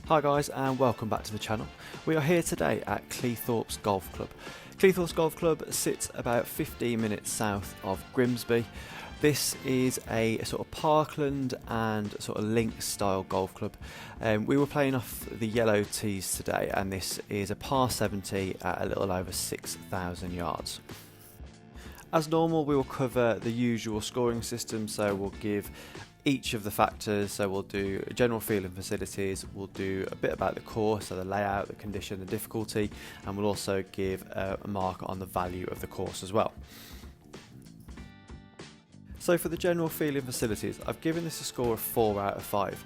Hi guys and welcome back to the channel. We are here today at Cleethorpes Golf Club. Cleethorpes Golf Club sits about 15 minutes south of Grimsby. This is a sort of parkland and sort of links style golf club. We were playing off the yellow tees today, and this is a par 70 at a little over 6,000 yards. As normal, we will cover the usual scoring system, so we'll give each of the factors. So we'll do a general feel and facilities, we'll do a bit about the course, so the layout, the condition, the difficulty, and we'll also give a mark on the value of the course as well. So for the general feel and facilities, I've given this a score of 4 out of 5.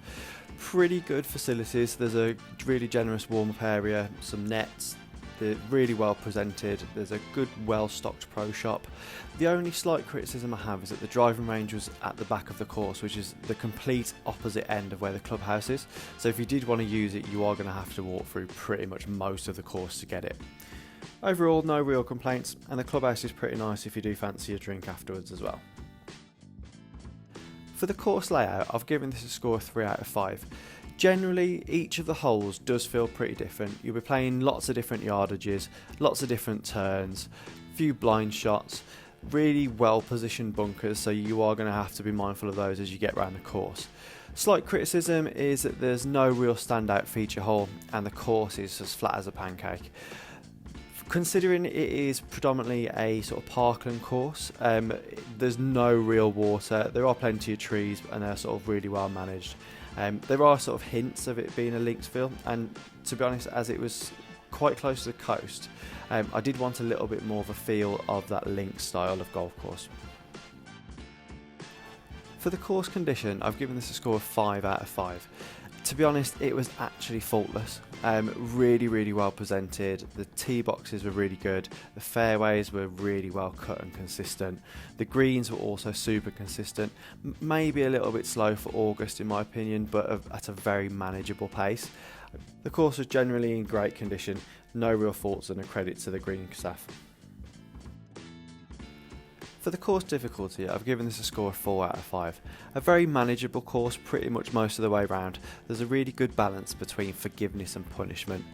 Pretty good facilities. There's a really generous warm-up area, some nets, they're really well presented, there's a good well-stocked pro shop. The only slight criticism I have is that the driving range was at the back of the course, which is the complete opposite end of where the clubhouse is. So if you did want to use it, you are going to have to walk through pretty much most of the course to get it. Overall, no real complaints, and the clubhouse is pretty nice if you do fancy a drink afterwards as well. For the course layout, I've given this a score of 3 out of 5. Generally, each of the holes does feel pretty different. You'll be playing lots of different yardages, lots of different turns, few blind shots, really well positioned bunkers, so you are going to have to be mindful of those as you get around the course. Slight criticism is that there's no real standout feature hole and the course is as flat as a pancake. Considering it is predominantly a sort of parkland course, there's no real water, there are plenty of trees and they're sort of really well managed. There are sort of hints of it being a links feel, and to be honest, as it was quite close to the coast, I did want a little bit more of a feel of that links style of golf course. For the course condition, I've given this a score of 5 out of 5. To be honest, it was actually faultless. Really well presented. The tee boxes were really good. The fairways were really well cut and consistent. The greens were also super consistent. Maybe a little bit slow for August in my opinion, but at a very manageable pace. The course was generally in great condition. No real faults, and a credit to the green staff. For the course difficulty, I've given this a score of 4 out of 5. A very manageable course pretty much most of the way around. There's a really good balance between forgiveness and punishment.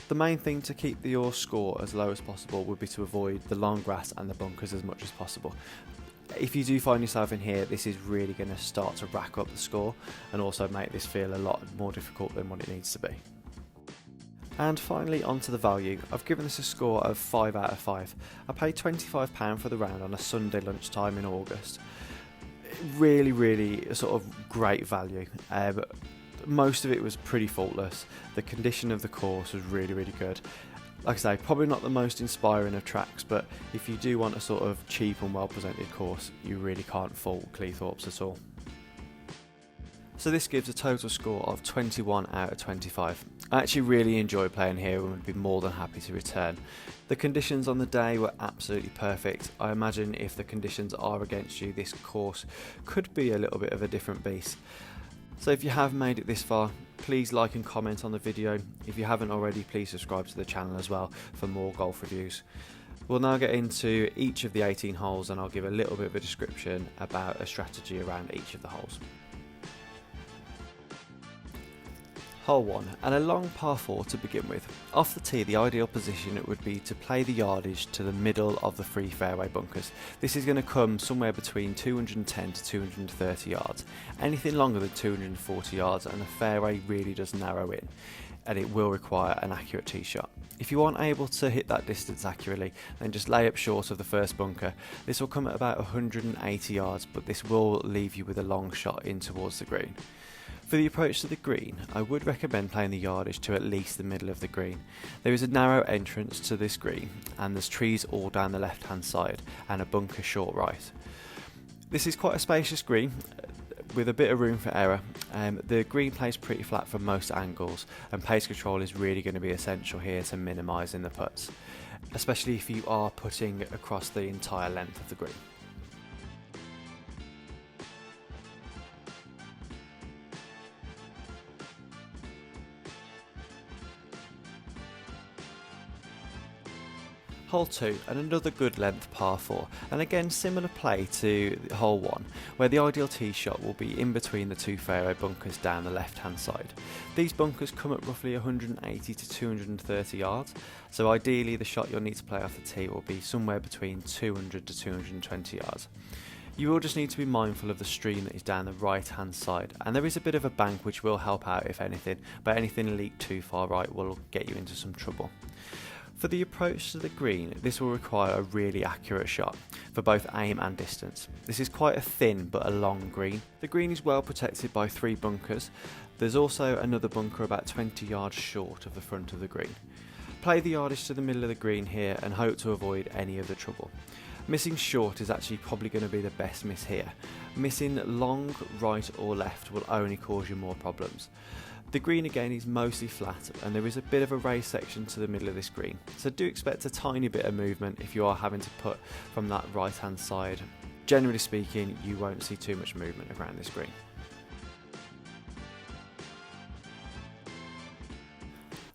The main thing to keep your score as low as possible would be to avoid the long grass and the bunkers as much as possible. If you do find yourself in here, this is really going to start to rack up the score and also make this feel a lot more difficult than what it needs to be. And finally, onto the value. I've given this a score of 5 out of 5. I paid £25 for the round on a Sunday lunchtime in August. Really sort of great value. Most of it was pretty faultless. The condition of the course was really good. Like I say, probably not the most inspiring of tracks, but if you do want a sort of cheap and well presented course, you really can't fault Cleethorpes at all. So this gives a total score of 21 out of 25. I actually really enjoyed playing here and would be more than happy to return. The conditions on the day were absolutely perfect. I imagine if the conditions are against you, this course could be a little bit of a different beast. So if you have made it this far, please like and comment on the video. If you haven't already, please subscribe to the channel as well for more golf reviews. We'll now get into each of the 18 holes and I'll give a little bit of a description about a strategy around each of the holes. Hole 1, and a long par 4 to begin with. Off the tee, the ideal position would be to play the yardage to the middle of the 3 fairway bunkers. This is going to come somewhere between 210 to 230 yards. Anything longer than 240 yards and the fairway really does narrow in, and it will require an accurate tee shot. If you aren't able to hit that distance accurately, then just lay up short of the first bunker. This will come at about 180 yards, but this will leave you with a long shot in towards the green. For the approach to the green, I would recommend playing the yardage to at least the middle of the green. There is a narrow entrance to this green and there's trees all down the left hand side and a bunker short right. This is quite a spacious green with a bit of room for error. The green plays pretty flat from most angles and pace control is really going to be essential here to minimising the putts, especially if you are putting across the entire length of the green. Hole 2 and another good length par 4, and again similar play to hole 1 where the ideal tee shot will be in between the two fairway bunkers down the left hand side. These bunkers come at roughly 180 to 230 yards, so ideally the shot you'll need to play off the tee will be somewhere between 200 to 220 yards. You will just need to be mindful of the stream that is down the right hand side, and there is a bit of a bank which will help out if anything, but anything leaked too far right will get you into some trouble. For the approach to the green, this will require a really accurate shot for both aim and distance. This is quite a thin but a long green. The green is well protected by 3 bunkers. There's also another bunker about 20 yards short of the front of the green. Play the yardage to the middle of the green here and hope to avoid any of the trouble. Missing short is actually probably going to be the best miss here. Missing long, right or left will only cause you more problems. The green again is mostly flat and there is a bit of a raised section to the middle of this green, so do expect a tiny bit of movement if you are having to put from that right hand side. Generally speaking, you won't see too much movement around this green.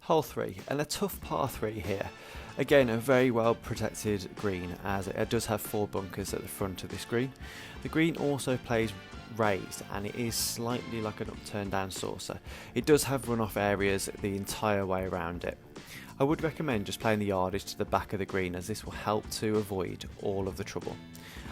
Hole 3 and a tough par 3 here. Again, a very well protected green as it does have 4 bunkers at the front of this green. The green also plays raised and it is slightly like an upturned down saucer. It does have runoff areas the entire way around it. I would recommend just playing the yardage to the back of the green as this will help to avoid all of the trouble.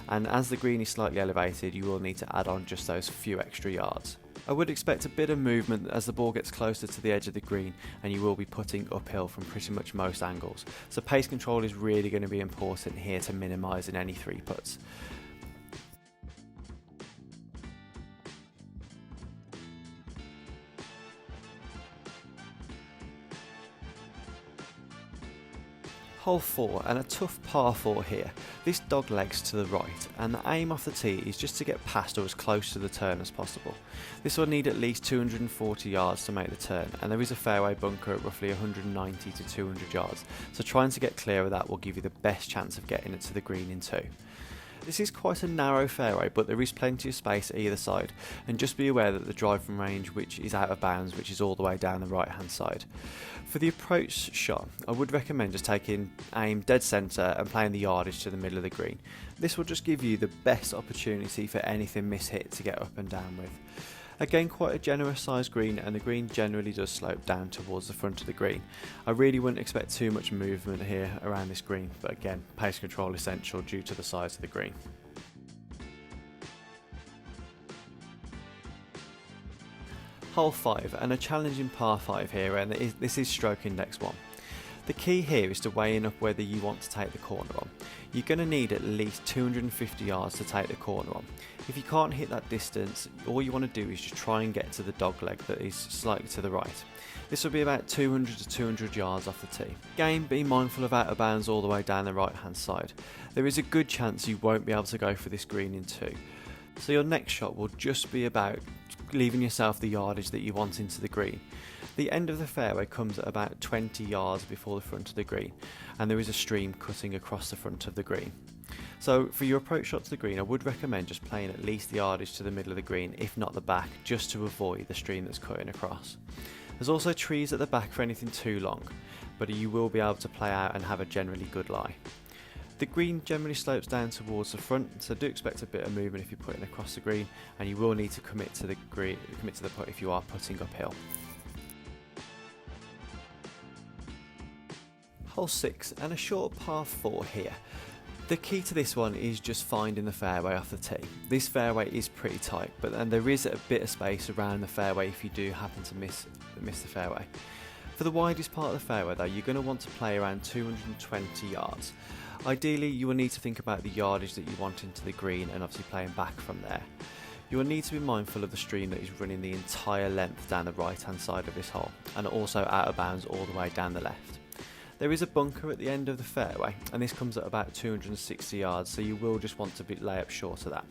And as the green is slightly elevated, you will need to add on just those few extra yards. I would expect a bit of movement as the ball gets closer to the edge of the green and you will be putting uphill from pretty much most angles. So pace control is really going to be important here to minimise in any 3 putts. Hole 4 and a tough par 4 here. This dog legs to the right and the aim off the tee is just to get past or as close to the turn as possible. This will need at least 240 yards to make the turn and there is a fairway bunker at roughly 190 to 200 yards, so trying to get clear of that will give you the best chance of getting it to the green in 2. This is quite a narrow fairway but there is plenty of space either side, and just be aware that the drive from range which is out of bounds, which is all the way down the right hand side. For the approach shot, I would recommend just taking aim dead centre and playing the yardage to the middle of the green. This will just give you the best opportunity for anything mishit to get up and down with. Again, quite a generous sized green and the green generally does slope down towards the front of the green. I really wouldn't expect too much movement here around this green, but again, pace control essential due to the size of the green. Hole 5 and a challenging par 5 here, and this is stroke index 1. The key here is to weighing up whether you want to take the corner on. You're going to need at least 250 yards to take the corner on. If you can't hit that distance, all you want to do is just try and get to the dog leg that is slightly to the right. This will be about 200 to 200 yards off the tee. Again, be mindful of out of bounds all the way down the right hand side. There is a good chance you won't be able to go for this green in 2. So your next shot will just be about leaving yourself the yardage that you want into the green. The end of the fairway comes at about 20 yards before the front of the green, and there is a stream cutting across the front of the green. So for your approach shot to the green, I would recommend just playing at least the yardage to the middle of the green, if not the back, just to avoid the stream that's cutting across. There's also trees at the back for anything too long, but you will be able to play out and have a generally good lie. The green generally slopes down towards the front, so do expect a bit of movement if you're putting across the green, and you will need to commit to the putt if you are putting uphill. Hole 6 and a short par 4 here. The key to this one is just finding the fairway off the tee. This fairway is pretty tight, but there is a bit of space around the fairway if you do happen to miss the fairway. For the widest part of the fairway though, you're going to want to play around 220 yards. Ideally, you will need to think about the yardage that you want into the green and obviously playing back from there. You will need to be mindful of the stream that is running the entire length down the right hand side of this hole, and also out of bounds all the way down the left. There is a bunker at the end of the fairway, and this comes at about 260 yards, so you will just want to lay up short of that.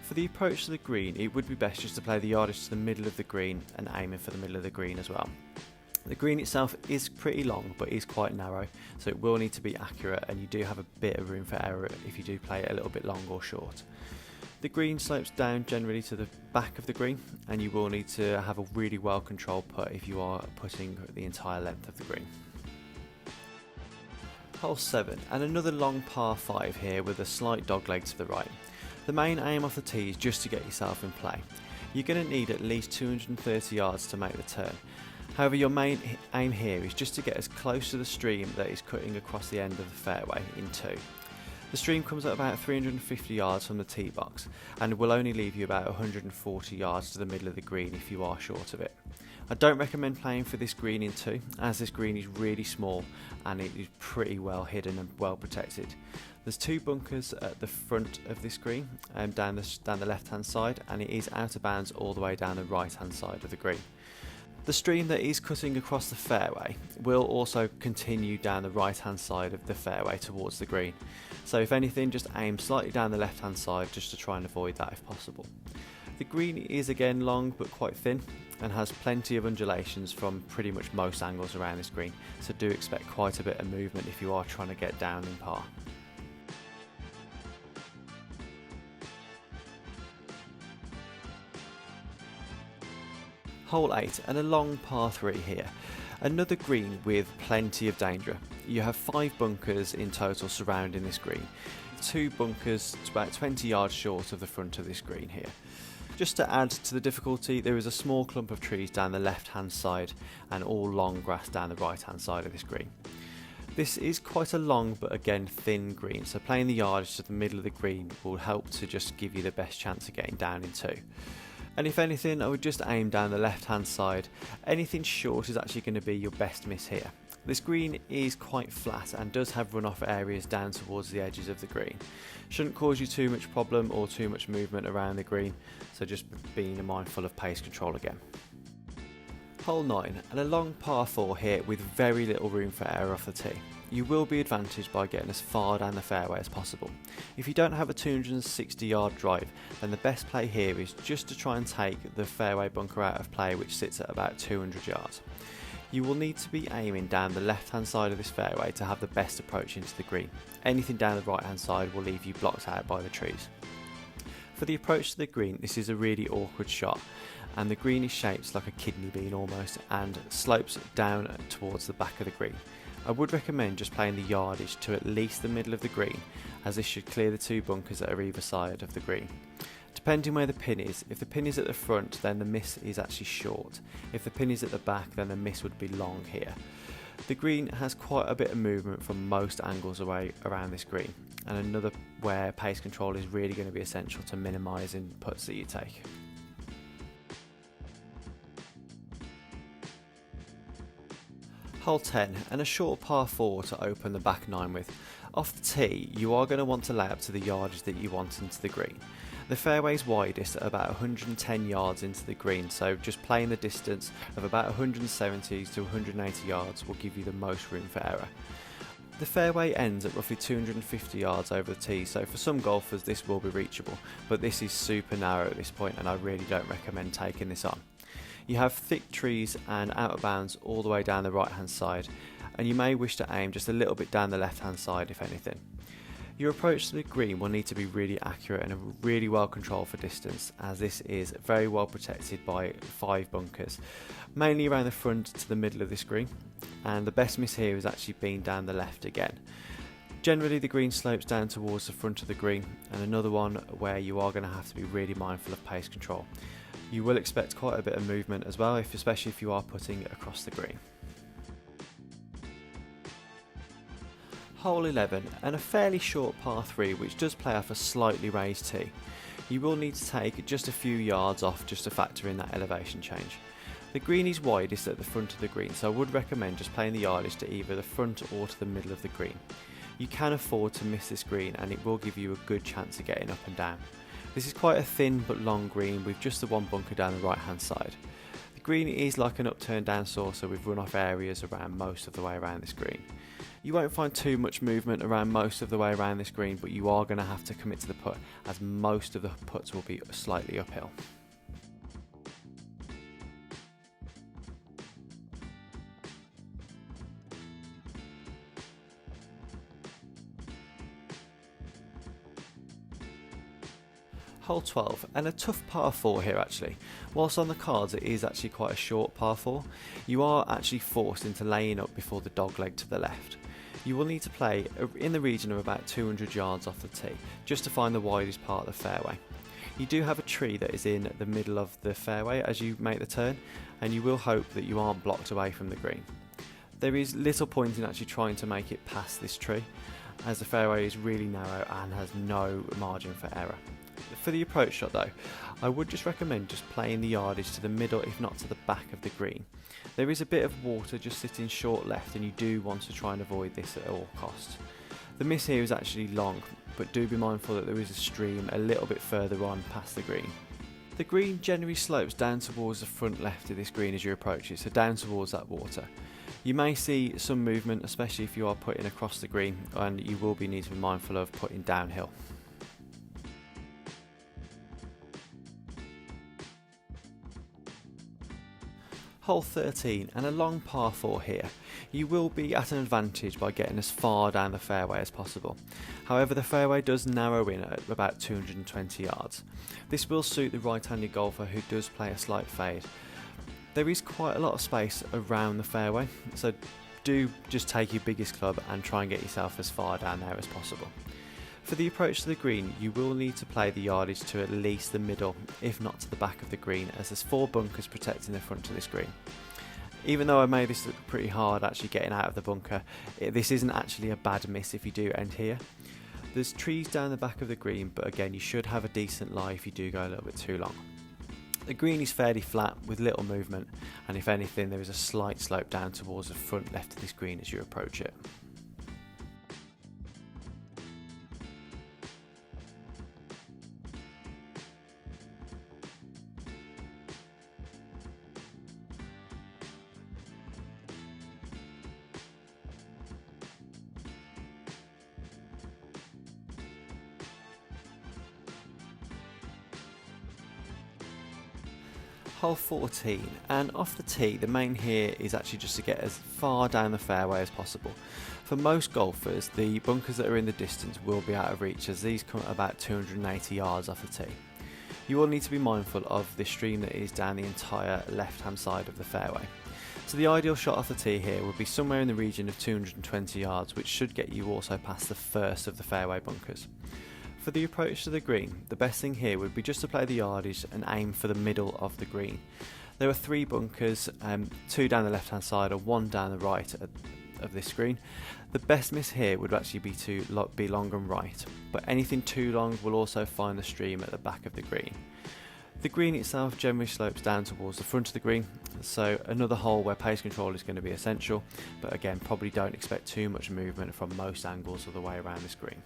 For the approach to the green, it would be best just to play the yardage to the middle of the green and aiming for the middle of the green as well. The green itself is pretty long but is quite narrow, so it will need to be accurate, and you do have a bit of room for error if you do play it a little bit long or short. The green slopes down generally to the back of the green, and you will need to have a really well controlled putt if you are putting the entire length of the green. Hole 7, and another long par 5 here with a slight dogleg to the right. The main aim of the tee is just to get yourself in play. You're going to need at least 230 yards to make the turn. However, your main aim here is just to get as close to the stream that is cutting across the end of the fairway in two. The stream comes at about 350 yards from the tee box and will only leave you about 140 yards to the middle of the green if you are short of it. I don't recommend playing for this green in two, as this green is really small and it is pretty well hidden and well protected. There's two bunkers at the front of this green, down the left hand side, and it is out of bounds all the way down the right hand side of the green. The stream that is cutting across the fairway will also continue down the right hand side of the fairway towards the green. So if anything, just aim slightly down the left hand side just to try and avoid that if possible. The green is again long but quite thin and has plenty of undulations from pretty much most angles around this green, so do expect quite a bit of movement if you are trying to get down in par. Hole 8, and a long par 3 here. Another green with plenty of danger. You have 5 bunkers in total surrounding this green. 2 bunkers about 20 yards short of the front of this green here. Just to add to the difficulty, there is a small clump of trees down the left hand side and all long grass down the right hand side of this green. This is quite a long but again thin green, so playing the yardage to the middle of the green will help to just give you the best chance of getting down in two. And if anything, I would just aim down the left hand side. Anything short is actually going to be your best miss here. This green is quite flat and does have runoff areas down towards the edges of the green. Shouldn't cause you too much problem or too much movement around the green, so just being mindful of pace control again. Hole 9, and a long par 4 here with very little room for error off the tee. You will be advantaged by getting as far down the fairway as possible. If you don't have a 260 yard drive, then the best play here is just to try and take the fairway bunker out of play, which sits at about 200 yards. You will need to be aiming down the left hand side of this fairway to have the best approach into the green. Anything down the right hand side will leave you blocked out by the trees. For the approach to the green, this is a really awkward shot, and the green is shaped like a kidney bean almost and slopes down towards the back of the green. I would recommend just playing the yardage to at least the middle of the green, as this should clear the 2 bunkers that are either side of the green. Depending where the pin is, if the pin is at the front then the miss is actually short. If the pin is at the back then the miss would be long here. The green has quite a bit of movement from most angles away around this green, and another where pace control is really going to be essential to minimising putts that you take. Hole 10, and a short par 4 to open the back 9 with. Off the tee, you are going to want to lay up to the yardage that you want into the green. The fairway is widest at about 110 yards into the green, so just playing the distance of about 170 to 180 yards will give you the most room for error. The fairway ends at roughly 250 yards over the tee, so for some golfers this will be reachable, but this is super narrow at this point and I really don't recommend taking this on. You have thick trees and out of bounds all the way down the right hand side, and you may wish to aim just a little bit down the left hand side if anything. Your approach to the green will need to be really accurate and really well controlled for distance, as this is very well protected by 5 bunkers, mainly around the front to the middle of this green, and the best miss here is actually being down the left again. Generally the green slopes down towards the front of the green, and another one where you are going to have to be really mindful of pace control. You will expect quite a bit of movement as well, especially if you are putting across the green. Hole 11, and a fairly short par 3 which does play off a slightly raised tee. You will need to take just a few yards off just to factor in that elevation change. The green is widest at the front of the green, so I would recommend just playing the yardage to either the front or to the middle of the green. You can afford to miss this green and it will give you a good chance of getting up and down. This is quite a thin but long green with just the 1 bunker down the right hand side. The green is like an upturned down saucer with runoff areas around most of the way around this green. You won't find too much movement around most of the way around this green, but you are going to have to commit to the putt, as most of the putts will be slightly uphill. Hole 12, and a tough par 4 here actually. Whilst on the cards it is actually quite a short par 4, you are actually forced into laying up before the dog leg to the left. You will need to play in the region of about 200 yards off the tee, just to find the widest part of the fairway. You do have a tree that is in the middle of the fairway as you make the turn, and you will hope that you aren't blocked away from the green. There is little point in actually trying to make it past this tree, as the fairway is really narrow and has no margin for error. For the approach shot though, I would just recommend just playing the yardage to the middle if not to the back of the green. There is a bit of water just sitting short left, and you do want to try and avoid this at all costs. The miss here is actually long, but do be mindful that there is a stream a little bit further on past the green. The green generally slopes down towards the front left of this green as you approach it, so down towards that water. You may see some movement, especially if you are putting across the green, and you will need to be mindful of putting downhill. Hole 13 and a long par 4 here. You will be at an advantage by getting as far down the fairway as possible. However, the fairway does narrow in at about 220 yards. This will suit the right-handed golfer who does play a slight fade. There is quite a lot of space around the fairway, so do just take your biggest club and try and get yourself as far down there as possible. For the approach to the green, you will need to play the yardage to at least the middle, if not to the back of the green, as there's 4 bunkers protecting the front of this green. Even though I made this look pretty hard actually getting out of the bunker, this isn't actually a bad miss if you do end here. There's trees down the back of the green, but again you should have a decent lie if you do go a little bit too long. The green is fairly flat with little movement, and if anything there is a slight slope down towards the front left of this green as you approach it. Hole 14, and off the tee the main here is actually just to get as far down the fairway as possible. For most golfers, the bunkers that are in the distance will be out of reach, as these come at about 280 yards off the tee. You will need to be mindful of the stream that is down the entire left hand side of the fairway. So the ideal shot off the tee here would be somewhere in the region of 220 yards, which should get you also past the first of the fairway bunkers. For the approach to the green, the best thing here would be just to play the yardage and aim for the middle of the green. There are 3 bunkers, 2 down the left hand side and 1 down the right of this green. The best miss here would actually be to be long and right, but anything too long will also find the stream at the back of the green. The green itself generally slopes down towards the front of the green, so another hole where pace control is going to be essential, but again probably don't expect too much movement from most angles of the way around this green.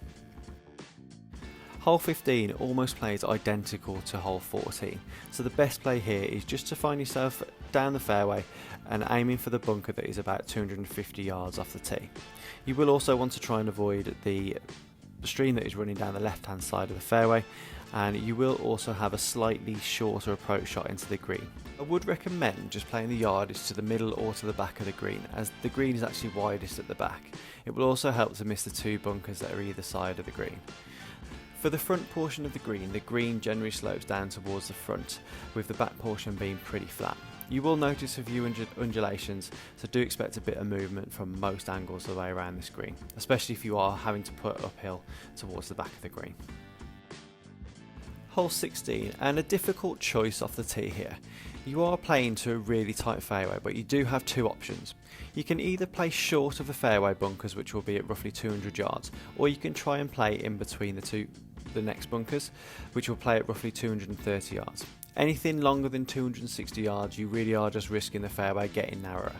Hole 15 almost plays identical to hole 14, so the best play here is just to find yourself down the fairway and aiming for the bunker that is about 250 yards off the tee. You will also want to try and avoid the stream that is running down the left hand side of the fairway, and you will also have a slightly shorter approach shot into the green. I would recommend just playing the yardage to the middle or to the back of the green, as the green is actually widest at the back. It will also help to miss the 2 bunkers that are either side of the green. For the front portion of the green generally slopes down towards the front, with the back portion being pretty flat. You will notice a few undulations, so do expect a bit of movement from most angles of the way around this green, especially if you are having to put uphill towards the back of the green. Hole 16, and a difficult choice off the tee here. You are playing to a really tight fairway, but you do have 2 options. You can either play short of the fairway bunkers, which will be at roughly 200 yards, or you can try and play in between the next bunkers, which will play at roughly 230 yards. Anything longer than 260 yards, you really are just risking the fairway getting narrower.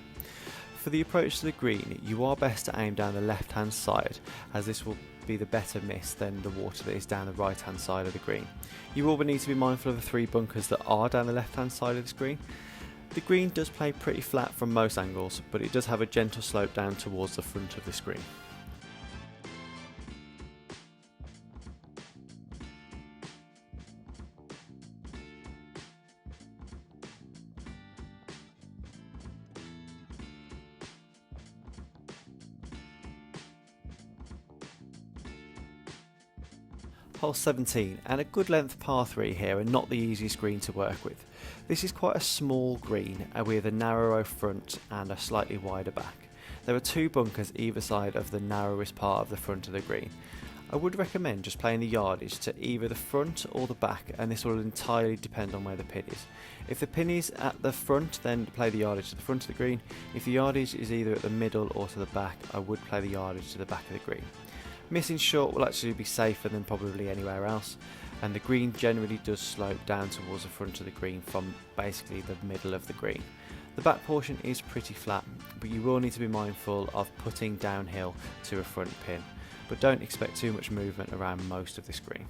For the approach to the green, you are best to aim down the left hand side, as this will be the better miss than the water that is down the right hand side of the green. You will need to be mindful of the 3 bunkers that are down the left hand side of this green. The green does play pretty flat from most angles, but it does have a gentle slope down towards the front of this green. Hole 17, and a good length par 3 here, and not the easiest green to work with. This is quite a small green with a narrower front and a slightly wider back. There are 2 bunkers either side of the narrowest part of the front of the green. I would recommend just playing the yardage to either the front or the back, and this will entirely depend on where the pin is. If the pin is at the front, then play the yardage to the front of the green. If the yardage is either at the middle or to the back, I would play the yardage to the back of the green. Missing short will actually be safer than probably anywhere else, and the green generally does slope down towards the front of the green from basically the middle of the green. The back portion is pretty flat, but you will need to be mindful of putting downhill to a front pin, but don't expect too much movement around most of this green.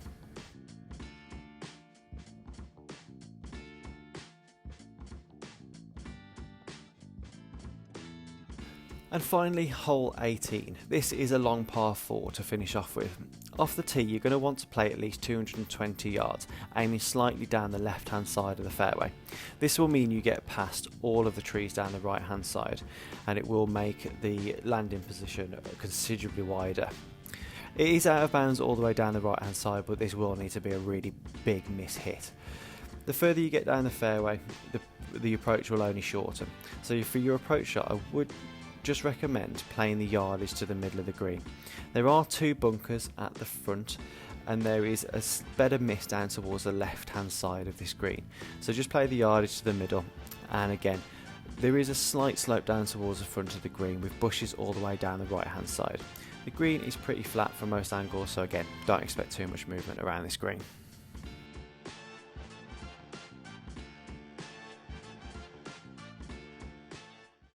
And finally, hole 18. This is a long par 4 to finish off with. Off the tee, you're going to want to play at least 220 yards, aiming slightly down the left hand side of the fairway. This will mean you get past all of the trees down the right hand side, and it will make the landing position considerably wider. It is out of bounds all the way down the right hand side, but this will need to be a really big miss hit. The further you get down the fairway, the approach will only shorten. So for your approach shot, I would just recommend playing the yardage to the middle of the green. There are 2 bunkers at the front, and there is a better miss down towards the left hand side of this green. So just play the yardage to the middle, and again, there is a slight slope down towards the front of the green with bushes all the way down the right hand side. The green is pretty flat from most angles, so again, don't expect too much movement around this green.